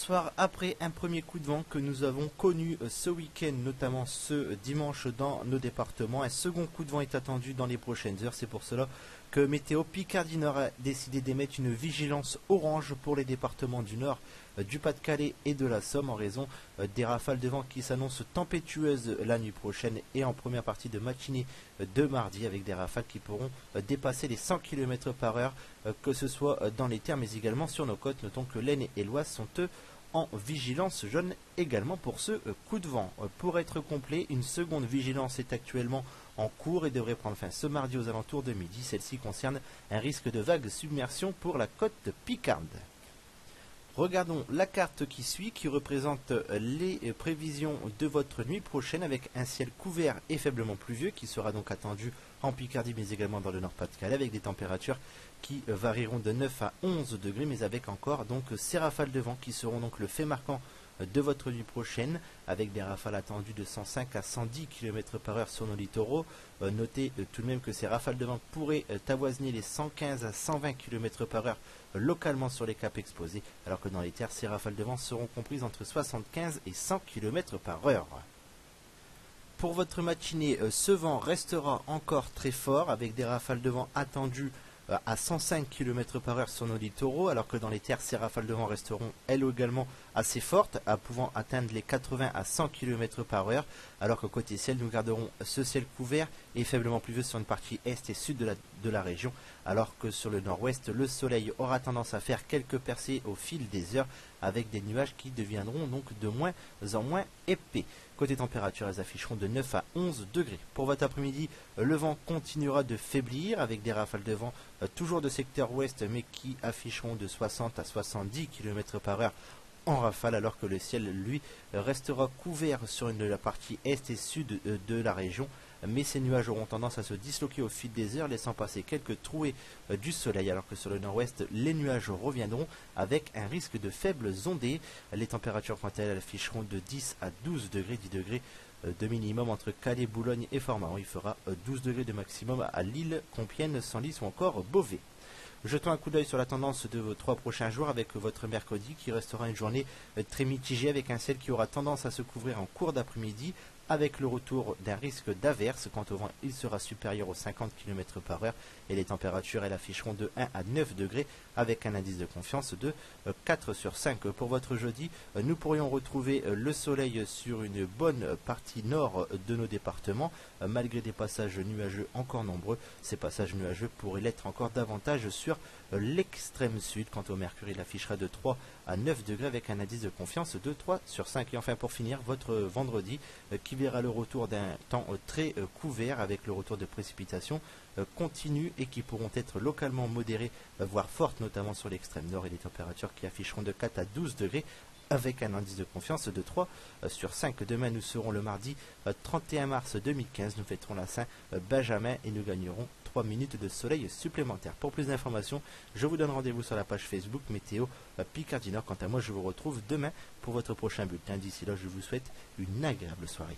soir après un premier coup de vent que nous avons connu ce week-end, notamment ce dimanche dans nos départements. Un second coup de vent est attendu dans les prochaines heures. C'est pour cela que Météo Picardie Nord a décidé d'émettre une vigilance orange pour les départements du Nord, du Pas-de-Calais et de la Somme en raison des rafales de vent qui s'annoncent tempétueuses la nuit prochaine et en première partie de matinée de mardi avec des rafales qui pourront dépasser les 100 km par heure, que ce soit dans les terres mais également sur nos côtes. Notons que l'Aisne et l'Oise sont eux en vigilance jaune également pour ce coup de vent. Pour être complet, une seconde vigilance est actuellement en cours et devrait prendre fin ce mardi aux alentours de midi. Celle-ci concerne un risque de vague submersion pour la côte picarde. Regardons la carte qui suit, qui représente les prévisions de votre nuit prochaine avec un ciel couvert et faiblement pluvieux qui sera donc attendu en Picardie mais également dans le Nord-Pas-de-Calais avec des températures qui varieront de 9 à 11 degrés mais avec encore donc ces rafales de vent qui seront donc le fait marquant de votre nuit prochaine avec des rafales attendues de 105 à 110 km par heure sur nos littoraux. Notez tout de même que ces rafales de vent pourraient avoisiner les 115 à 120 km par heure localement sur les caps exposés, alors que dans les terres, ces rafales de vent seront comprises entre 75 et 100 km par heure. Pour votre matinée, ce vent restera encore très fort avec des rafales de vent attendues à 105 km par heure sur nos littoraux, alors que dans les terres, ces rafales de vent resteront elles également assez fortes, pouvant atteindre les 80 à 100 km par heure, alors que côté ciel, nous garderons ce ciel couvert et faiblement pluvieux sur une partie est et sud de la région, alors que sur le nord-ouest, le soleil aura tendance à faire quelques percées au fil des heures, avec des nuages qui deviendront donc de moins en moins épais. Côté température, elles afficheront de 9 à 11 degrés. Pour votre après-midi, le vent continuera de faiblir avec des rafales de vent toujours de secteur ouest, mais qui afficheront de 60 à 70 km par heure en rafale, alors que le ciel, lui, restera couvert sur la partie est et sud de la région. Mais ces nuages auront tendance à se disloquer au fil des heures, laissant passer quelques trouées du soleil, alors que sur le nord-ouest, les nuages reviendront avec un risque de faibles ondées. Les températures, quant à elles, afficheront de 10 à 12 degrés, 10 degrés de minimum entre Calais, Boulogne et Formaron. Il fera 12 degrés de maximum à Lille, Compiègne, Senlis ou encore Beauvais. Jetons un coup d'œil sur la tendance de vos 3 prochains jours avec votre mercredi qui restera une journée très mitigée avec un ciel qui aura tendance à se couvrir en cours d'après-midi avec le retour d'un risque d'averse. Quant au vent, il sera supérieur aux 50 km par heure et les températures, elles afficheront de 1 à 9 degrés avec un indice de confiance de 4 sur 5. Pour votre jeudi, nous pourrions retrouver le soleil sur une bonne partie nord de nos départements, malgré des passages nuageux encore nombreux. Ces passages nuageux pourraient l'être encore davantage sur l'extrême sud. Quant au mercure, il affichera de 3 à 9 degrés avec un indice de confiance de 3 sur 5. Et enfin pour finir, votre vendredi qui verra le retour d'un temps très couvert avec le retour de précipitations continues et qui pourront être localement modérées, voire fortes, notamment sur l'extrême nord, et des températures qui afficheront de 4 à 12 degrés avec un indice de confiance de 3 sur 5. Demain, nous serons le mardi 31 mars 2015. Nous fêterons la Saint-Benjamin et nous gagnerons 3 minutes de soleil supplémentaires. Pour plus d'informations, je vous donne rendez-vous sur la page Facebook Météo Picardie Nord. Quant à moi, je vous retrouve demain pour votre prochain bulletin. D'ici là, je vous souhaite une agréable soirée.